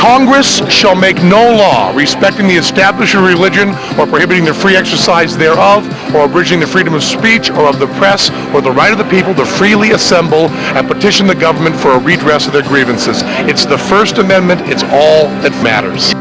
Congress shall make no law respecting the established religion or prohibiting the free exercise thereof or abridging the freedom of speech or of the press or the right of the people to freely assemble and petition the government for a redress of their grievances. It's the First Amendment. It's all that matters.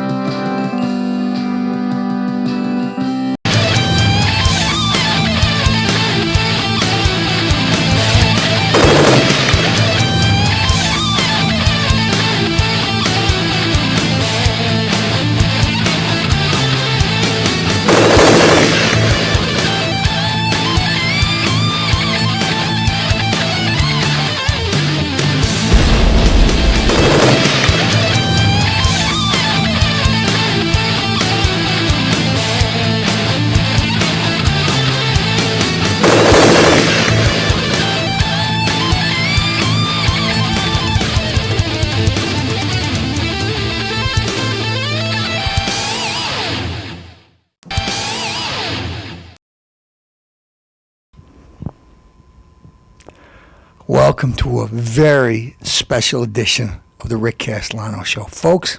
Welcome to a very special edition of the Rick Castellano Show. Folks,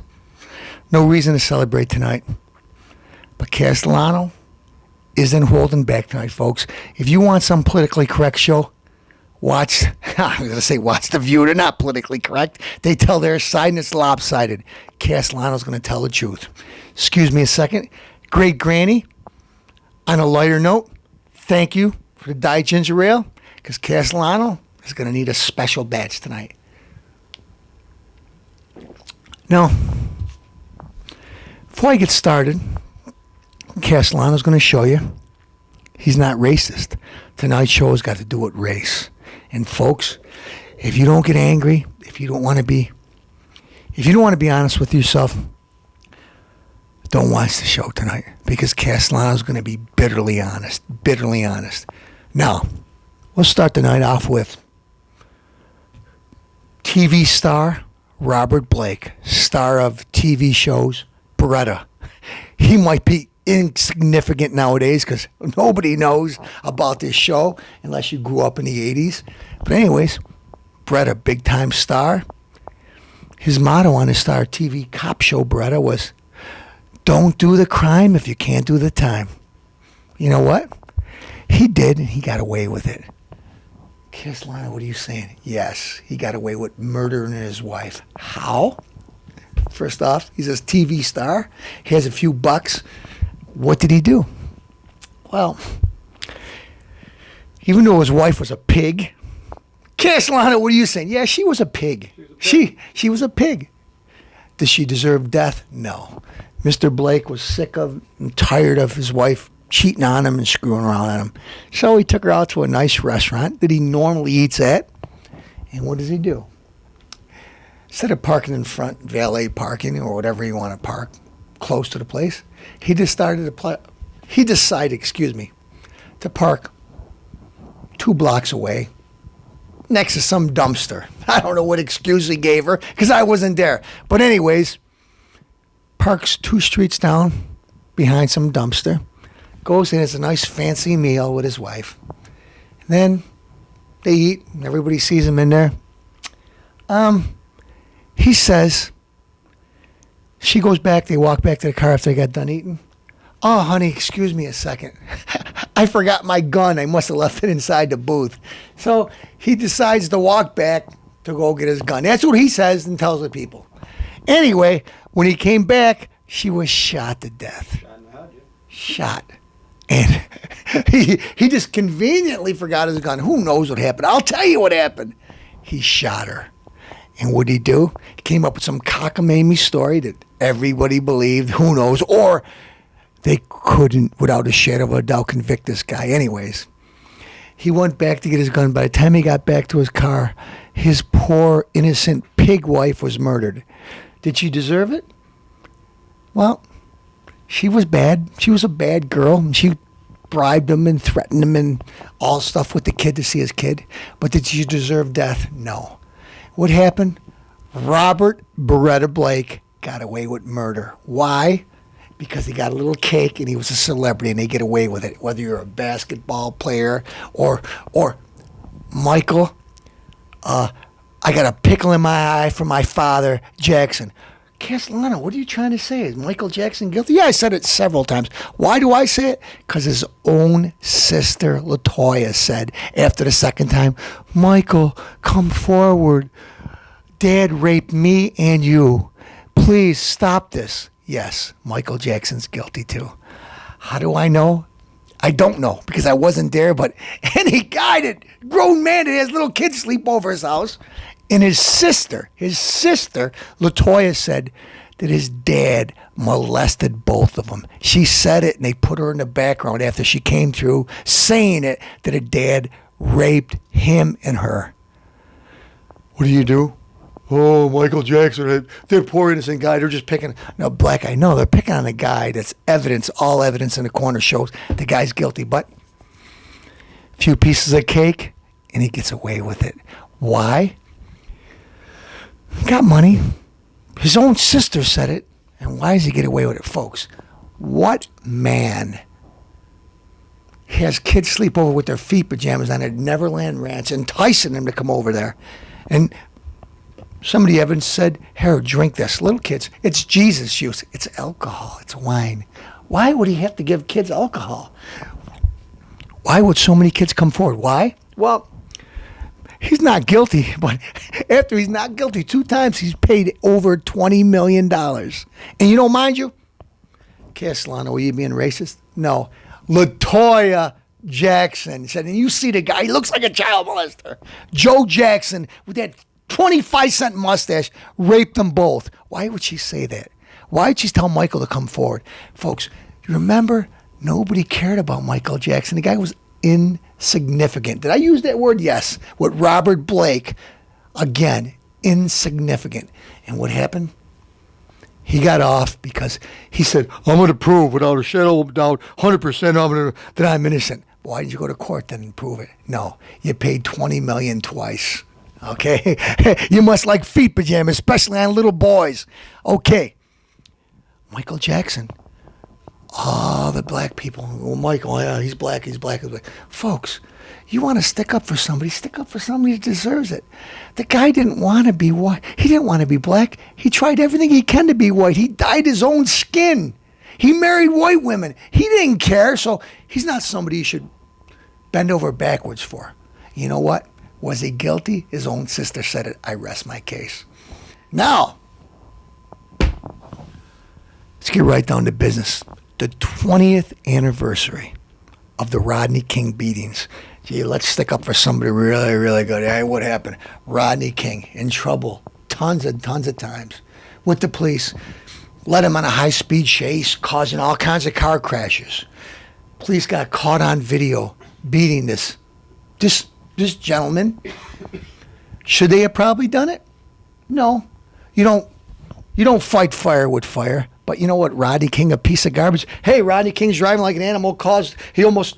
no reason to celebrate tonight, but Castellano isn't holding back tonight, folks. If you want some politically correct show, watch, I was going to say watch The View. They're not politically correct. They tell their side and it's lopsided. Castellano's going to tell the truth. Excuse me a second. Great Granny, on a lighter note, thank you for the Diet Ginger Ale, because Castellano is going to need a special batch tonight. Now, before I get started, Castellano's going to show you he's not racist. Tonight's show has got to do with race. And folks, if you don't get angry, if you don't want to be honest with yourself, don't watch the show tonight, because Castellano's going to be bitterly honest. Now, we'll start the night off with TV star Robert Blake, star of TV shows Beretta. He might be insignificant nowadays because nobody knows about this show unless you grew up in the 80s. But anyways, Beretta, big time star. His motto on his Star TV cop show, Beretta, was, "Don't do the crime if you can't do the time." You know what? He did, and he got away with it. Kidsline, what are you saying? Yes, he got away with murdering his wife. How? First off, he's a TV star. He has a few bucks. What did he do? Well, even though his wife was a pig, Castellano, what are you saying? Yeah, she was a pig. She was a pig. Does she deserve death? No. Mr. Blake was sick of and tired of his wife cheating on him and screwing around on him. So he took her out to a nice restaurant that he normally eats at. And what does he do? Instead of parking in front, valet parking or whatever you want to park close to the place, he decided to park 2 blocks away next to some dumpster. I don't know what excuse he gave her because I wasn't there. But anyways, parks 2 streets down behind some dumpster. Goes in, it's a nice fancy meal with his wife. Then they eat, and everybody sees him in there. He says, she goes back, they walk back to the car after they got done eating. "Oh, honey, excuse me a second. I forgot my gun. I must have left it inside the booth." So he decides to walk back to go get his gun. That's what he says and tells the people. Anyway, when he came back, she was shot to death. Shot. And he just conveniently forgot his gun. Who knows what happened? I'll tell you what happened. He shot her. And what did he do? He came up with some cockamamie story that everybody believed. Who knows? Or they couldn't, without a shadow of a doubt, convict this guy. Anyways, he went back to get his gun. By the time he got back to his car, his poor, innocent pig wife was murdered. Did she deserve it? Well, she was bad. She was a bad girl. She bribed him and threatened him and all stuff with the kid to see his kid. But did she deserve death? No. What happened? Robert Beretta Blake got away with murder. Why? Because he got a little cake and he was a celebrity and they get away with it. Whether you're a basketball player or Michael, I got a pickle in my eye from my father, Jackson. Castellano, what are you trying to say? Is Michael Jackson guilty? Yeah, I said it several times. Why do I say it? Because his own sister, LaToya, said after the second time, Michael, come forward. Dad raped me and you. Please stop this. Yes, Michael Jackson's guilty too. How do I know? I don't know because I wasn't there, but any guy that, grown man that has little kids sleep over his house, and his sister, LaToya, said that his dad molested both of them. She said it, and they put her in the background after she came through saying it, that her dad raped him and her. What do you do? Oh, Michael Jackson, they're poor innocent guy. They're just picking. No, black guy. No, they're picking on a guy that's evidence. All evidence in the corner shows the guy's guilty. But a few pieces of cake, and he gets away with it. Why? Got money. His own sister said it. And why does he get away with it, folks? What man has kids sleep over with their feet pajamas on at Neverland Ranch, enticing them to come over there? And somebody ever said, here, drink this. Little kids, it's Jesus use. It's alcohol. It's wine. Why would he have to give kids alcohol? Why would so many kids come forward? Why? Well, he's not guilty, but after he's not guilty 2 times, he's paid over $20 million. And you know, mind you, Castellano, are you being racist? No. LaToya Jackson said, and you see the guy, he looks like a child molester. Joe Jackson with that 25-cent mustache raped them both. Why would she say that? Why would she tell Michael to come forward? Folks, you remember, nobody cared about Michael Jackson. The guy was insignificant. Did I use that word? Yes. With Robert Blake, again, insignificant. And what happened? He got off because he said, I'm going to prove without a shadow of doubt, 100% that I'm innocent. Why did you go to court then and prove it? No, you paid $20 million twice. Okay? You must like feet pajamas, especially on little boys. Okay. Michael Jackson. Oh, the black people. Oh, Michael, yeah, he's black, he's black. Folks, you want to stick up for somebody that deserves it. The guy didn't want to be white. He didn't want to be black. He tried everything he can to be white. He dyed his own skin. He married white women. He didn't care, so he's not somebody you should bend over backwards for. You know what? Was he guilty? His own sister said it. I rest my case. Now, let's get right down to business. The 20th anniversary of the Rodney King beatings. Gee, let's stick up for somebody really, really good. Hey, what happened? Rodney King in trouble tons of times with the police. Led him on a high-speed chase, causing all kinds of car crashes. Police got caught on video beating this gentleman. Should they have probably done it? No. You don't fight fire with fire. But you know what? Rodney King, a piece of garbage. Hey, Rodney King's driving like an animal. He almost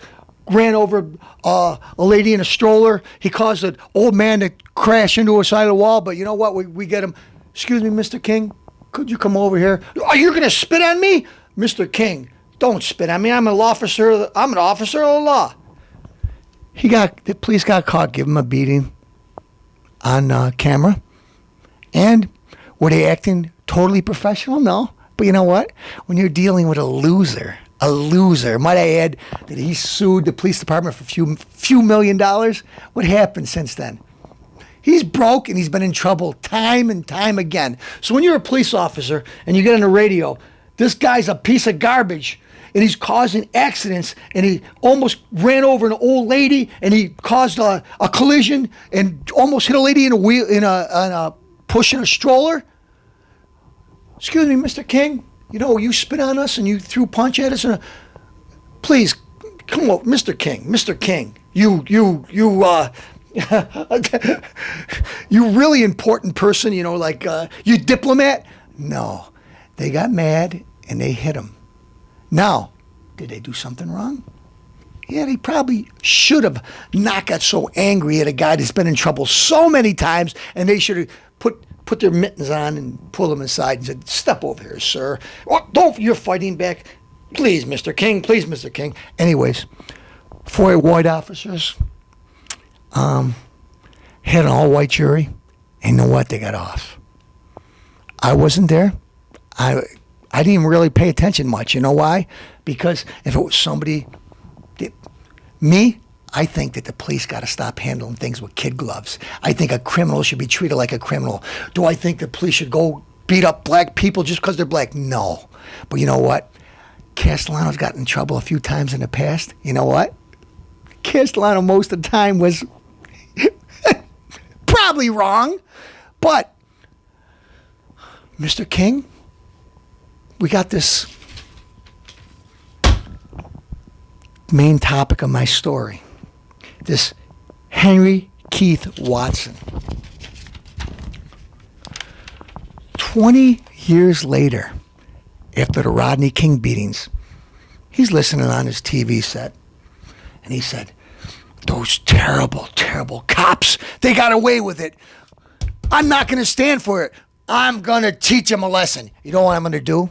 ran over a lady in a stroller. He caused an old man to crash into a side of the wall. But you know what? We get him. Excuse me, Mr. King. Could you come over here? Are you going to spit on me? Mr. King, don't spit on me. I'm an officer of the law. The police got caught, give him a beating on camera. And were they acting totally professional? No. But you know what? When you're dealing with a loser, might I add that he sued the police department for a few $1 million? What happened since then? He's broke and he's been in trouble time and time again. So when you're a police officer and you get on the radio, this guy's a piece of garbage and he's causing accidents and he almost ran over an old lady and he caused a collision and almost hit a lady in a pushing a stroller. Excuse me, Mr. King, you spit on us and you threw a punch at us. Please, come on, Mr. King, you you really important person, you diplomat. No, they got mad and they hit him. Now, did they do something wrong? Yeah, they probably should have not got so angry at a guy that's been in trouble so many times, and they should have put their mittens on and pulled him aside and said, step over here, sir. You're fighting back. Please, Mr. King. Anyways, 4 white officers had an all-white jury, and you know what? They got off. I wasn't there, I didn't even really pay attention much. You know why? Because if it was somebody, me, I think that the police got to stop handling things with kid gloves. I think a criminal should be treated like a criminal. Do I think the police should go beat up black people just because they're black? No. But you know what? Castellano's gotten in trouble a few times in the past. You know what? Castellano most of the time was probably wrong. But, Mr. King, we got this main topic of my story. This Henry Keith Watson. 20 years later, after the Rodney King beatings, he's listening on his TV set, and he said, those terrible, terrible cops, they got away with it. I'm not going to stand for it. I'm going to teach them a lesson. You know what I'm going to do?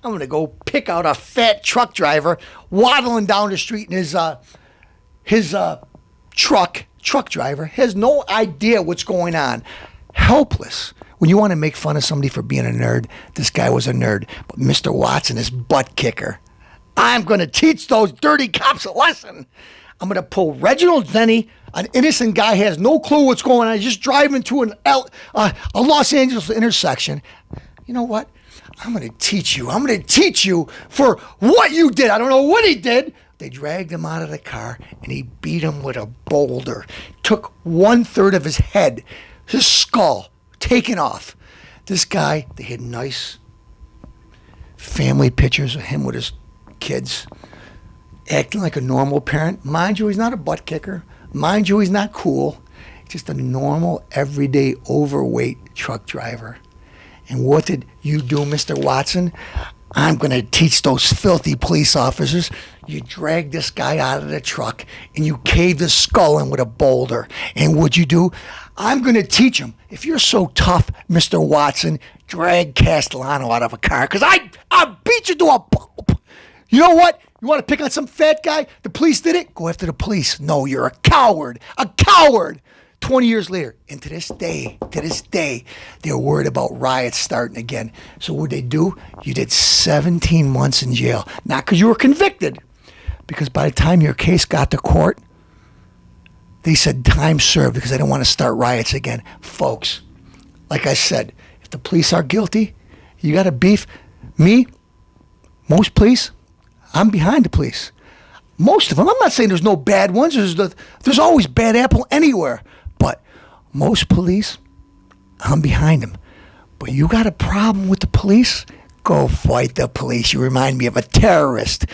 I'm going to go pick out a fat truck driver waddling down the street in his truck driver has no idea what's going on. Helpless. When you want to make fun of somebody for being a nerd, this guy was a nerd. But Mr. Watson is butt kicker. I'm going to teach those dirty cops a lesson. I'm going to pull Reginald Denny, an innocent guy has no clue what's going on. He's just driving to a Los Angeles intersection. You know what? I'm going to teach you. I'm going to teach you for what you did. I don't know what he did. They dragged him out of the car, and he beat him with a boulder. Took 1/3 of his head, his skull, taken off. This guy, they had nice family pictures of him with his kids, acting like a normal parent. Mind you, he's not a butt kicker. Mind you, he's not cool. Just a normal, everyday, overweight truck driver. And what did you do, Mr. Watson? I'm going to teach those filthy police officers. You dragged this guy out of the truck and you caved his skull in with a boulder. And what'd you do? I'm going to teach him. If you're so tough, Mr. Watson, drag Castellano out of a car because I beat you to a pulp. You know what? You want to pick on some fat guy? The police did it? Go after the police. No, you're a coward. A coward. 20 years later, and to this day, they're worried about riots starting again. So what'd they do? You did 17 months in jail. Not because you were convicted, because by the time your case got to court, they said time served because they don't want to start riots again. Folks, like I said, if the police are guilty, you got to beef. Me, most police, I'm behind the police. Most of them. I'm not saying there's no bad ones. There's always bad apple anywhere. But most police, I'm behind them. But you got a problem with the police? Go fight the police. You remind me of a terrorist.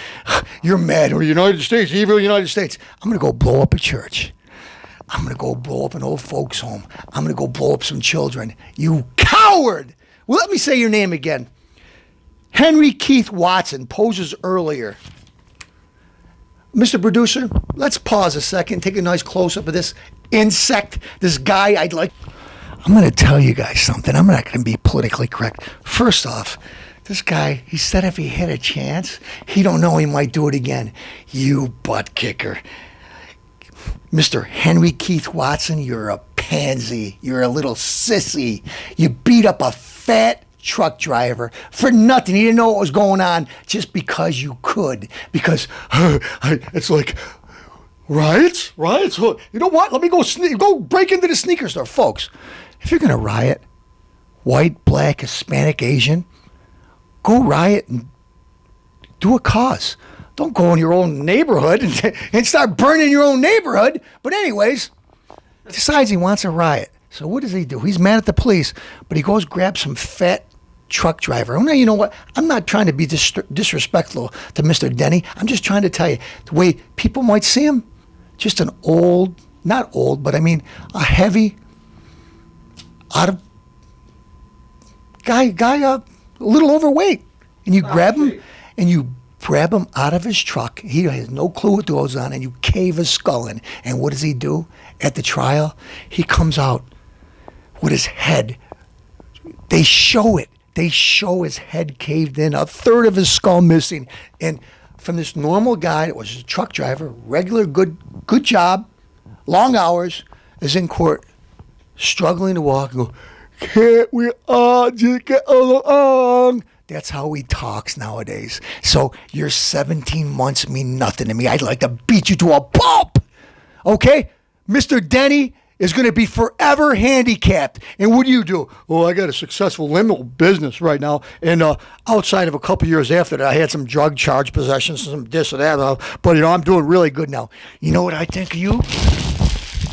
You're mad. Or United States, evil United States. I'm going to go blow up a church. I'm going to go blow up an old folks home. I'm going to go blow up some children. You coward! Well, let me say your name again. Henry Keith Watson poses earlier. Mr. Producer, let's pause a second, take a nice close-up of this insect, this guy I'd like. I'm going to tell you guys something. I'm not going to be politically correct. First off, this guy, he said if he had a chance, he don't know he might do it again. You butt kicker. Mr. Henry Keith Watson, you're a pansy. You're a little sissy. You beat up a fat truck driver for nothing. He didn't know what was going on just because you could. Because it's like riots. You know what? Let me go break into the sneaker store, folks. If you're gonna riot, white, black, Hispanic, Asian, go riot and do a cause. Don't go in your own neighborhood and start burning your own neighborhood. But anyways, decides he wants a riot. So what does he do? He's mad at the police, but he goes grab some fat truck driver. Oh, now, you know what? I'm not trying to be disrespectful to Mr. Denny. I'm just trying to tell you the way people might see him. Just an old, not old, but I mean a heavy, out of guy, a little overweight, and you grab him out of his truck. He has no clue what goes on, and you cave his skull in. And what does he do at the trial? He comes out with his head. They show it. They show his head caved in, 1/3 of his skull missing. And from this normal guy that was a truck driver, regular good job, long hours, is in court, struggling to walk and go, can't we all just get along? That's how he talks nowadays. So your 17 months mean nothing to me. I'd like to beat you to a pulp. Okay? Mr. Denny is going to be forever handicapped. And what do? Oh, I got a successful limo business right now. And outside of a couple years after that, I had some drug charge possessions, some this or that. But, I'm doing really good now. You know what I think of you?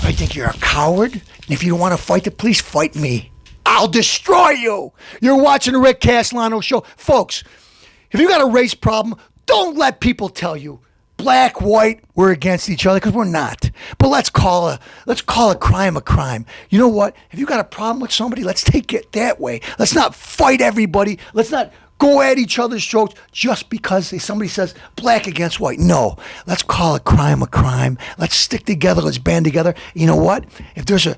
I think you're a coward. And if you don't want to fight the police, fight me. I'll destroy you. You're watching the Rick Castellano show. Folks, if you got a race problem, don't let people tell you black, white, we're against each other, because we're not. But let's call a crime a crime. You know what? If you got a problem with somebody, let's take it that way. Let's not fight everybody. Let's not go at each other's throats just because somebody says black against white. No, let's call a crime a crime. Let's stick together. Let's band together. You know what? If there's an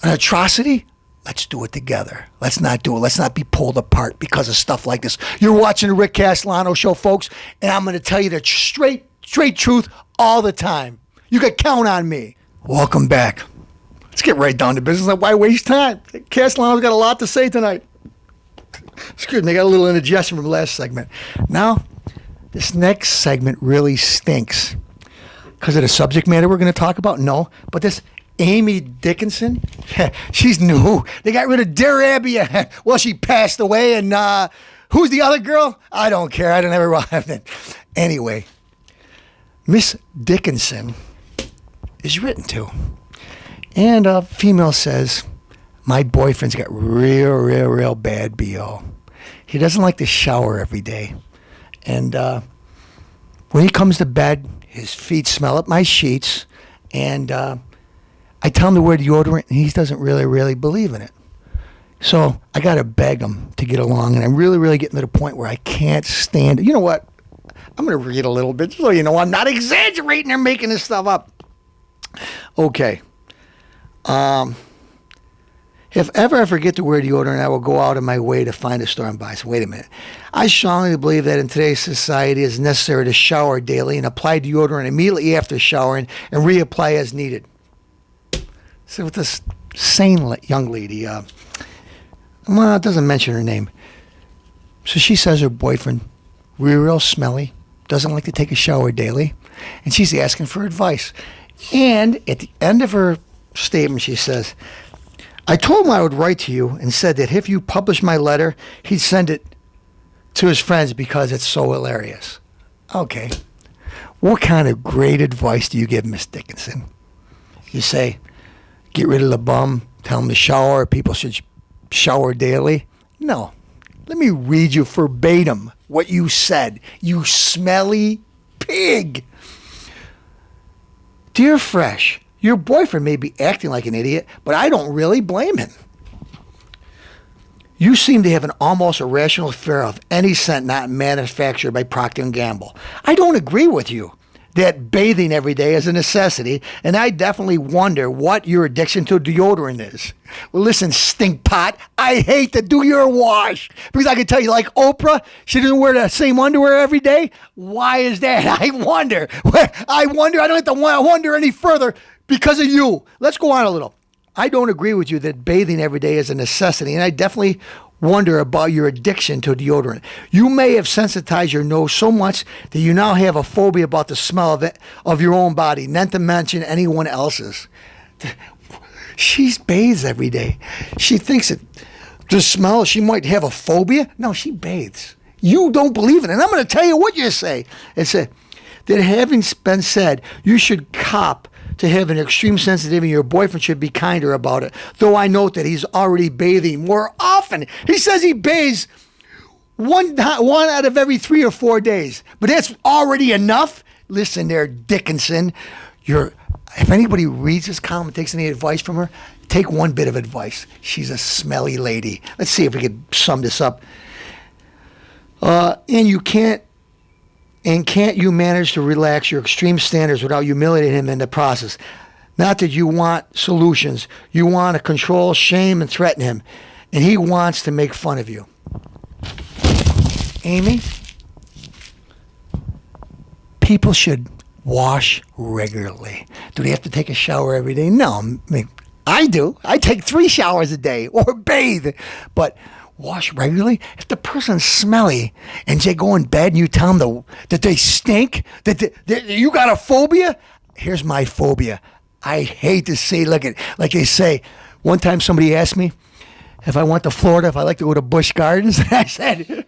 atrocity, let's do it together. Let's not do it. Let's not be pulled apart because of stuff like this. You're watching the Rick Castellano show, folks, and I'm going to tell you the straight truth all the time. You can count on me. Welcome back. Let's get right down to business. Why waste time? Castellano's got a lot to say tonight. Excuse me, I got a little indigestion from the last segment. Now, this next segment really stinks. Because of the subject matter we're going to talk about? No. But this Amy Dickinson, she's new. They got rid of Dear Abby. Well, she passed away. And who's the other girl? I don't care. I don't ever watch it. Anyway, Miss Dickinson is written to. And a female says, my boyfriend's got real bad BO. He doesn't like to shower every day. And when he comes to bed, his feet smell up my sheets. And I tell him to wear deodorant, and he doesn't really believe in it. So I got to beg him to get along. And I'm really getting to the point where I can't stand it. You know what? I'm going to read a little bit so you know I'm not exaggerating or making this stuff up. Okay. If ever I forget to wear deodorant, I will go out of my way to find a store and buy some. Wait a minute. I strongly believe that in today's society, it's necessary to shower daily and apply deodorant immediately after showering and reapply as needed. So with this sane young lady, well, it doesn't mention her name. So she says her boyfriend, real smelly, doesn't like to take a shower daily, and she's asking for advice. And at the end of her statement, she says, I told him I would write to you and said that if you publish my letter, he'd send it to his friends because it's so hilarious. Okay. What kind of great advice do you give Miss Dickinson? You say, get rid of the bum, tell him to shower, people should shower daily? No. Let me read you verbatim what you said, you smelly pig. Dear Fresh, your boyfriend may be acting like an idiot, but I don't really blame him. You seem to have an almost irrational fear of any scent not manufactured by Procter & Gamble. I don't agree with you that bathing every day is a necessity, and I definitely wonder what your addiction to deodorant is. Well, listen, stink pot, I hate to do your wash, because I can tell you, like Oprah, she doesn't wear the same underwear every day. Why is that? I wonder. I don't have to wonder any further because of you. Let's go on a little. I don't agree with you that bathing every day is a necessity, and I definitely wonder about your addiction to deodorant. You may have sensitized your nose so much that you now have a phobia about the smell of your own body, not to mention anyone else's. She bathes every day. She thinks that the smell, she might have a phobia. No, she bathes. You don't believe it. And I'm going to tell you what you say. It's that having been said, you should cop to have an extreme sensitivity. Your boyfriend should be kinder about it. Though I note that he's already bathing more often. He says he bathes one out of every 3 or 4 days. But that's already enough. Listen there, Dickinson. If anybody reads this column and takes any advice from her, take one bit of advice. She's a smelly lady. Let's see if we can sum this up. Can't you manage to relax your extreme standards without humiliating him in the process? Not that you want solutions. You want to control, shame, and threaten him. And he wants to make fun of you. Amy, people should wash regularly. Do they have to take a shower every day? No. I mean, I do. I take 3 showers a day or bathe. But wash regularly. If the person's smelly and they go in bed and you tell them that they stink, that you got a phobia, here's my phobia. I hate to say, like they say, one time somebody asked me if I went to Florida, if I like to go to Busch Gardens. And I said,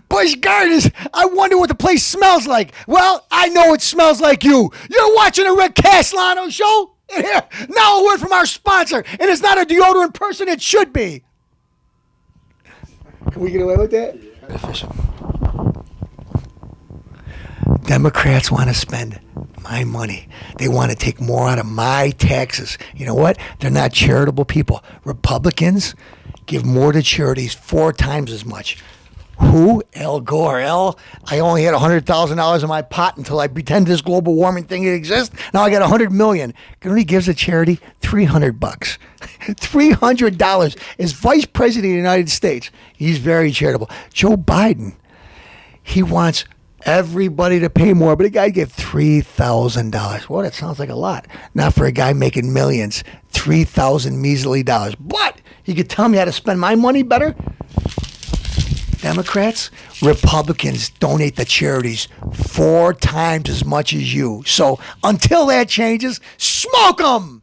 Busch Gardens, I wonder what the place smells like. Well, I know it smells like you. You're watching a Rick Castellano show? And here, now a word from our sponsor. And it's not a deodorant person, it should be. Can we get away with that? Yeah. Official. Democrats want to spend my money. They want to take more out of my taxes. You know what? They're not charitable people. Republicans give more to charities 4 times as much. Who? Al Gore. I only had $100,000 in my pot until I pretend this global warming thing exists. Now I got $100 million. Only gives a charity $300. $300 as Vice President of the United States. He's very charitable. Joe Biden, he wants everybody to pay more, but a guy gave $3,000. Well, that sounds like a lot. Not for a guy making millions. 3,000 measly dollars. But you could tell me how to spend my money better? Democrats, Republicans donate to charities 4 times as much as you. So until that changes, smoke them!